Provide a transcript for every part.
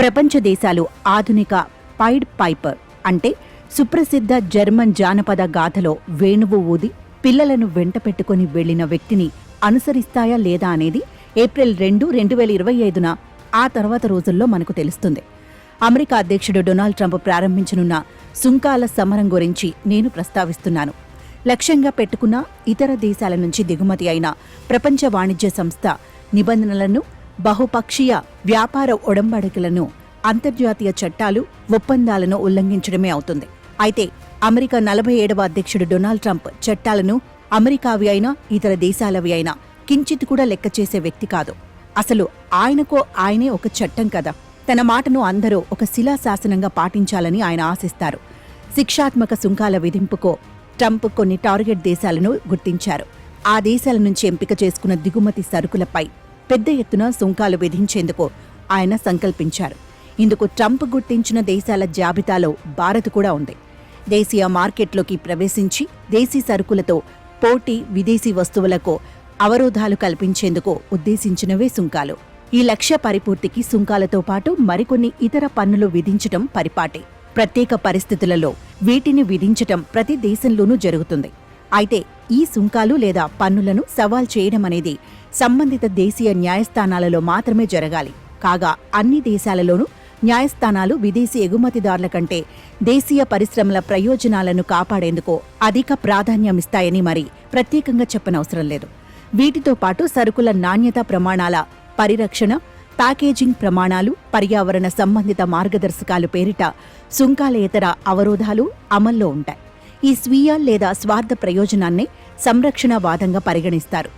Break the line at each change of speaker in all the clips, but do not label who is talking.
ప్రపంచ దేశాలు ఆధునిక పైడ్ పైపర్ అంటే సుప్రసిద్ధ జర్మన్ జానపద గాథలో వేణువు ఊది పిల్లలను వెంట పెట్టుకుని వెళ్లిన వ్యక్తిని అనుసరిస్తాయా లేదా అనేది ఏప్రిల్ 2, 2025న ఆ తర్వాత రోజుల్లో మనకు తెలుస్తుంది. అమెరికా అధ్యక్షుడు డొనాల్డ్ ట్రంప్ ప్రారంభించనున్న సుంకాల సమరం గురించి నేను ప్రస్తావిస్తున్నాను. లక్ష్యంగా పెట్టుకున్న ఇతర దేశాల నుంచి దిగుమతి అయిన ప్రపంచ వాణిజ్య సంస్థ నిబంధనలను, బహుపక్షీయ వ్యాపార ఒడంబడికలను, అంతర్జాతీయ చట్టాలు, ఒప్పందాలను ఉల్లంఘించడమే అవుతుంది. అయితే అమెరికా 47వ అధ్యక్షుడు డొనాల్డ్ ట్రంప్ చట్టాలను అమెరికావి అయినా ఇతర దేశాలవి అయినా కించిత్ కూడా లెక్క చేసే వ్యక్తి కాదు. అసలు ఆయనకో ఆయనే ఒక చట్టం కదా. తన మాటను అందరూ ఒక శిలాశాసనంగా పాటించాలని ఆయన ఆశిస్తారు. శిక్షాత్మక సుంకాల విధింపుకో ట్రంప్ కొన్ని టార్గెట్ దేశాలను గుర్తించారు. ఆ దేశాల నుంచి ఎంపిక చేసుకున్న దిగుమతి సరుకులపై పెద్ద ఎత్తున సుంకాలు విధించేందుకు ఆయన సంకల్పించారు. ఇందుకు ట్రంప్ గుర్తించిన దేశాల జాబితాలో భారత్ కూడా ఉంది. దేశీయ మార్కెట్లోకి ప్రవేశించి దేశీ సరుకులతో పోటీ విదేశీ వస్తువులకు అవరోధాలు కల్పించేందుకు ఉద్దేశించినవే సుంకాలు. ఈ లక్ష్య పరిపూర్తికి సుంకాలతో పాటు మరికొన్ని ఇతర పన్నులు విధించటం పరిపాటే. ప్రత్యేక పరిస్థితులలో వీటిని విధించటం ప్రతి దేశంలోనూ జరుగుతుంది. అయితే ఈ సుంకాలు లేదా పన్నులను సవాల్ చేయడం అనేది సంబంధిత దేశీయ న్యాయస్థానాలలో మాత్రమే జరగాలి. కాగా అన్ని దేశాలలోనూ న్యాయస్థానాలు విదేశీ ఎగుమతిదారుల కంటే దేశీయ పరిశ్రమల ప్రయోజనాలను కాపాడేందుకు అధిక ప్రాధాన్యమిస్తాయని మరి ప్రత్యేకంగా చెప్పనవసరం లేదు. వీటితో పాటు సరుకుల నాణ్యతా ప్రమాణాల పరిరక్షణ, ప్యాకేజింగ్ ప్రమాణాలు, పర్యావరణ సంబంధిత మార్గదర్శకాలు పేరిట సుంకాలేతర అవరోధాలు అమల్లో ఉంటాయి. ఈ స్వీయ లేదా స్వార్థ ప్రయోజనాన్నే సంరక్షణవాదంగా పరిగణిస్తారు.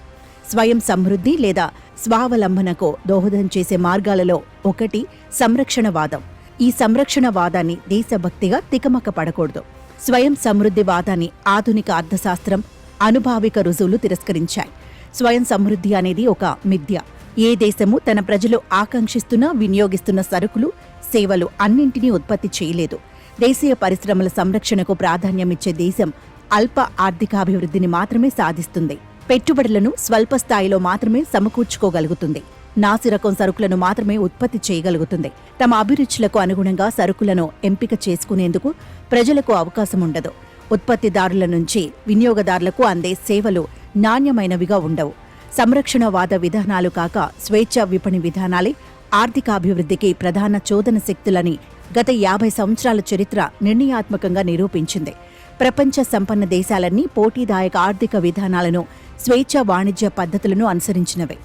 స్వయం సమృద్ధి లేదా స్వావలంబనకు దోహదం చేసే మార్గాలలో ఒకటి సంరక్షణవాదం. ఈ సంరక్షణవాదాన్ని దేశభక్తిగా తికమక పడకూడదు. స్వయం సమృద్ధి వాదాన్ని ఆధునిక అర్థశాస్త్రం, అనుభావిక రుజువులు తిరస్కరించాయి. స్వయం సమృద్ధి అనేది ఒక మిథ్య. ఏ దేశము తన ప్రజలు ఆకాంక్షిస్తున్న, వినియోగిస్తున్న సరుకులు, సేవలు అన్నింటినీ ఉత్పత్తి చేయలేదు. దేశీయ పరిశ్రమల సంరక్షణకు ప్రాధాన్యమిచ్చే దేశం అల్ప ఆర్థికాభివృద్ధిని మాత్రమే సాధిస్తుంది. పెట్టుబడులను స్వల్ప స్థాయిలో మాత్రమే సమకూర్చుకోగలుగుతుంది. నాసిరకం సరుకులను మాత్రమే ఉత్పత్తి చేయగలుగుతుంది. తమ అభిరుచులకు అనుగుణంగా సరుకులను ఎంపిక చేసుకునేందుకు ప్రజలకు అవకాశం ఉండదు. ఉత్పత్తిదారుల నుంచి వినియోగదారులకు అందే సేవలు నాణ్యమైనవిగా ఉండవు. సంరక్షణవాద విధానాలు కాక స్వేచ్ఛా విపణి విధానాలే ఆర్థికాభివృద్ధికి ప్రధాన చోదన శక్తులని గత 50 సంవత్సరాల చరిత్ర నిర్ణయాత్మకంగా నిరూపించింది. ప్రపంచ సంపన్న దేశాలన్నీ పోటీదాయక ఆర్థిక విధానాలను, స్వేచ్ఛా వాణిజ్య పద్ధతులను అనుసరించినవే.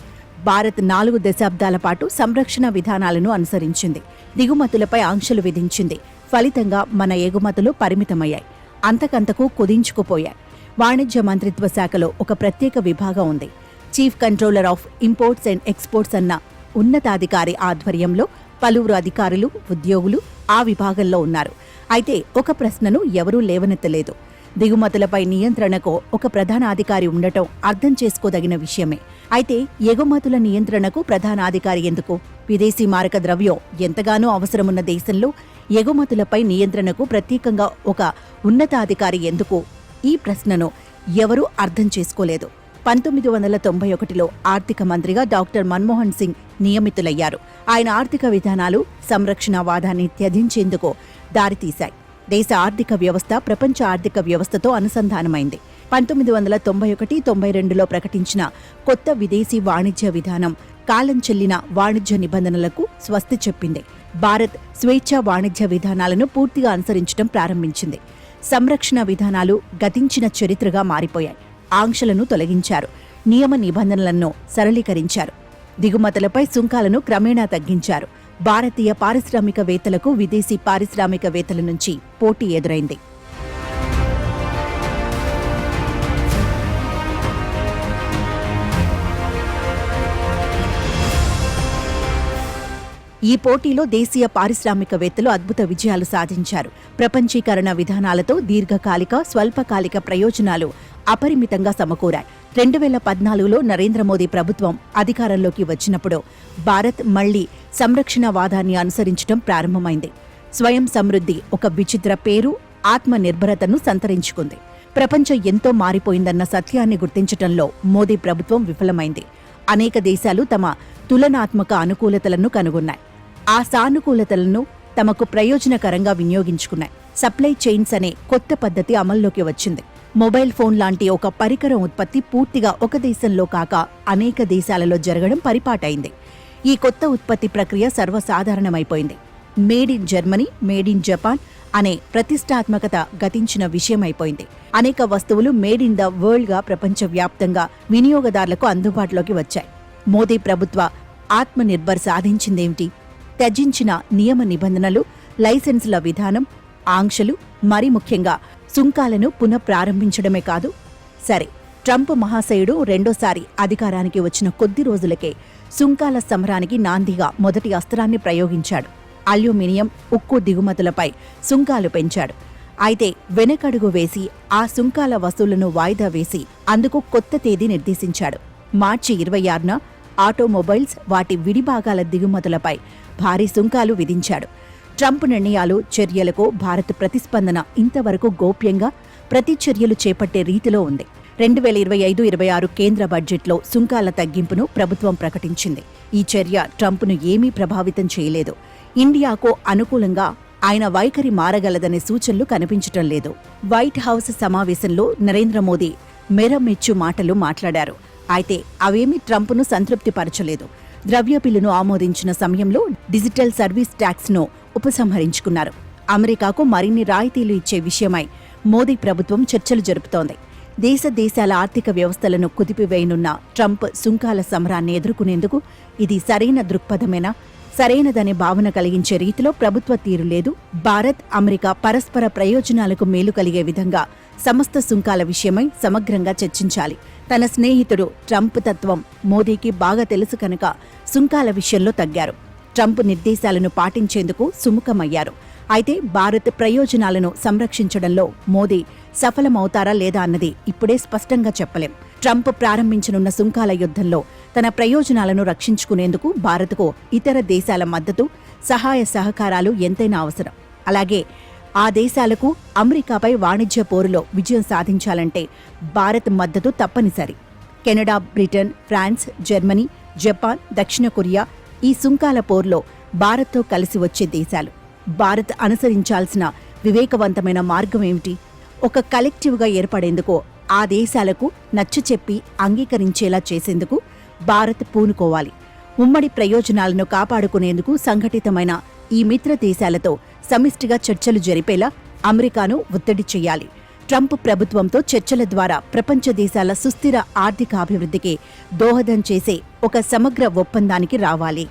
భారత్ 4 దశాబ్దాల పాటు సంరక్షణ విధానాలను అనుసరించింది. దిగుమతులపై ఆంక్షలు విధించింది. ఫలితంగా మన ఎగుమతులు పరిమితమయ్యాయి, అంతకంతకు కుదించుకుపోయాయి. వాణిజ్య మంత్రిత్వ శాఖలో ఒక ప్రత్యేక విభాగం ఉంది. Chief controller of imports and exports అన్న ఉన్నతాధికారి ఆధ్వర్యంలో పలువురు అధికారులు, ఉద్యోగులు ఆ విభాగంలో ఉన్నారు. అయితే ఒక ప్రశ్నను ఎవరూ లేవనెత్తలేదు. దిగుమతులపై నియంత్రణకు ఒక ప్రధాన అధికారి ఉండటం అర్థం చేసుకోదగిన విషయమే. అయితే ఎగుమతుల నియంత్రణకు ప్రధానాధికారి ఎందుకు? విదేశీ మారక ద్రవ్యం ఎంతగానో అవసరమున్న దేశంలో ఎగుమతులపై నియంత్రణకు ప్రత్యేకంగా ఒక ఉన్నతాధికారి ఎందుకు? ఈ ప్రశ్నను ఎవరూ అర్థం చేసుకోలేదు. 1991లో ఆర్థిక మంత్రిగా డాక్టర్ మన్మోహన్ సింగ్ నియమితులయ్యారు. ఆయన ఆర్థిక విధానాలు సంరక్షణవాదాన్ని త్యజించేందుకు దారితీశాయి. దేశ ఆర్థిక వ్యవస్థ ప్రపంచ ఆర్థిక వ్యవస్థతో అనుసంధానమైంది. 1991-92లో ప్రకటించిన కొత్త విదేశీ వాణిజ్య విధానం కాలం చెల్లిన వాణిజ్య నిబంధనలకు స్వస్తి చెప్పింది. భారత్ స్వేచ్ఛా వాణిజ్య విధానాలను పూర్తిగా అనుసరించడం ప్రారంభించింది. సంరక్షణ విధానాలు గతించిన చరిత్రగా మారిపోయాయి. ఆంక్షలను తొలగించారు, నియమ నిబంధనలను సరళీకరించారు, దిగుమతులపై సుంకాలను క్రమేణా తగ్గించారు. భారతీయ పారిశ్రామికవేత్తలకు విదేశీ పారిశ్రామికవేత్తల నుంచి పోటీ ఎదురైంది. ఈ పోటీలో దేశీయ పారిశ్రామికవేత్తలు అద్భుత విజయాలు సాధించారు. ప్రపంచీకరణ విధానాలతో దీర్ఘకాలిక, స్వల్పకాలిక ప్రయోజనాలు అపరిమితంగా సమకూరాయి. 2014లో నరేంద్ర మోదీ ప్రభుత్వం అధికారంలోకి వచ్చినప్పుడు భారత్ మళ్లీ సంరక్షణవాదాన్ని అనుసరించడం ప్రారంభమైంది. స్వయం సమృద్ధి ఒక విచిత్ర పేరు, ఆత్మనిర్భరతను సంతరించుకుంది. ప్రపంచం ఎంతో మారిపోయిందన్న సత్యాన్ని గుర్తించటంలో మోదీ ప్రభుత్వం విఫలమైంది. అనేక దేశాలు తమ తులనాత్మక అనుకూలతలను కనుగొన్నాయి. ఆ సానుకూలతలను తమకు ప్రయోజనకరంగా వినియోగించుకున్నాయి. సప్లై చైన్స్ అనే కొత్త పద్ధతి అమల్లోకి వచ్చింది. మొబైల్ ఫోన్ లాంటి ఒక పరికరం ఉత్పత్తి పూర్తిగా ఒక దేశంలో కాక అనేక దేశాలలో జరగడం పరిపాటైంది. ఈ కొత్త ఉత్పత్తి ప్రక్రియ సర్వసాధారణమైపోయింది. Made in Germany, made in Japan అనే ప్రతిష్టాత్మకత గతించిన విషయమైపోయింది. అనేక వస్తువులు మేడ్ ఇన్ ద వరల్డ్ గా ప్రపంచవ్యాప్తంగా వినియోగదారులకు అందుబాటులోకి వచ్చాయి. మోదీ ప్రభుత్వ ఆత్మనిర్భర్ సాధించిందేమిటి? త్యజించిన నియమ నిబంధనలు, లైసెన్సుల విధానం, ఆంక్షలు, మరి ముఖ్యంగా సుంకాలను పునఃప్రారంభించడమే కాదు. సరే, ట్రంప్ మహాశయుడు రెండోసారి అధికారానికి వచ్చిన కొద్ది రోజులకే సుంకాల సమరానికి నాందిగా మొదటి అస్త్రాన్ని ప్రయోగించాడు. అల్యూమినియం, ఉక్కు దిగుమతులపై సుంకాలు పెంచాడు. అయితే వెనకడుగు వేసి ఆ సుంకాల వసూళ్లను వాయిదా వేసి అందుకు కొత్త తేదీ నిర్దేశించాడు. మార్చి 26న ఆటోమొబైల్స్, వాటి విడిభాగాల దిగుమతులపై భారీ సుంకాలు విధించాడు. ట్రంప్ నిర్ణయాలు, చర్యలకు భారత్ ప్రతిస్పందన ఇంతవరకు గోప్యంగా ప్రతిచర్యలు చేపట్టే రీతిలో ఉంది. 2025-26 కేంద్ర బడ్జెట్లో సుంకాల తగ్గింపును ప్రభుత్వం ప్రకటించింది. ఈ చర్య ట్రంప్ను ఏమీ ప్రభావితం చేయలేదు. ఇండియాకు అనుకూలంగా ఆయన వైఖరి మారగలదనే సూచనలు కనిపించటం లేదు. వైట్ హౌస్ సమావేశంలో నరేంద్ర మోదీ మెరమెచ్చు మాటలు మాట్లాడారు. అయితే అవేమీ ట్రంప్ను సంతృప్తిపరచలేదు. ద్రవ్య బిల్లును ఆమోదించిన సమయంలో డిజిటల్ సర్వీస్ ట్యాక్స్ను ఉపసంహరించుకున్నారు. అమెరికాకు మరిన్ని రాయితీలు ఇచ్చే విషయమై మోదీ ప్రభుత్వం చర్చలు జరుపుతోంది. దేశాల ఆర్థిక వ్యవస్థలను కుదిపివేయనున్న ట్రంప్ సుంకాల సమరాన్ని ఎదుర్కొనేందుకు ఇది సరైన దృక్పథమేనా? సరైనదనే భావన కలిగించే రీతిలో ప్రభుత్వ తీరు లేదు. భారత్, అమెరికా పరస్పర ప్రయోజనాలకు మేలు కలిగే విధంగా సమస్త సుంకాల విషయమై సమగ్రంగా చర్చించాలి. తన స్నేహితుడు ట్రంప్ తత్వం మోదీకి బాగా తెలుసు కనుక సుంకాల విషయంలో తగ్గారు. ట్రంప్ నిర్దేశాలను పాటించేందుకు సుముఖమయ్యారు. అయితే భారత్ ప్రయోజనాలను సంరక్షించడంలో మోదీ సఫలమవుతారా లేదా అన్నది ఇప్పుడే స్పష్టంగా చెప్పలేం. ట్రంప్ ప్రారంభించనున్న సుంకాల యుద్ధంలో తన ప్రయోజనాలను రక్షించుకునేందుకు భారత్కు ఇతర దేశాల మద్దతు, సహాయ సహకారాలు ఎంతైనా అవసరం. అలాగే ఆ దేశాలకు అమెరికాపై వాణిజ్య పోరులో విజయం సాధించాలంటే భారత్ మద్దతు తప్పనిసరి. Canada, Britain, France, Germany, Japan, దక్షిణ కొరియా ఈ సుంకాల పోరులో భారత్తో కలిసి వచ్చే దేశాలు. భారత్ అనుసరించాల్సిన వివేకవంతమైన మార్గం ఏమిటి? ఒక కలెక్టివ్గా ఏర్పడేందుకు, ఆ దేశాలకు నచ్చచెప్పి అంగీకరించేలా చేసేందుకు భారత్ పూనుకోవాలి. ఉమ్మడి ప్రయోజనాలను కాపాడుకునేందుకు సంఘటితమైన ఈ మిత్ర దేశాలతో సమిష్టిగా చర్చలు జరిపేలా అమెరికాను ఒత్తిడి చేయాలి. ట్రంప్ ప్రభుత్వంతో చర్చల ద్వారా ప్రపంచ దేశాల సుస్థిర ఆర్థికాభివృద్ధికి దోహదం చేసే ఒక సమగ్ర ఒప్పందానికి రావాలి.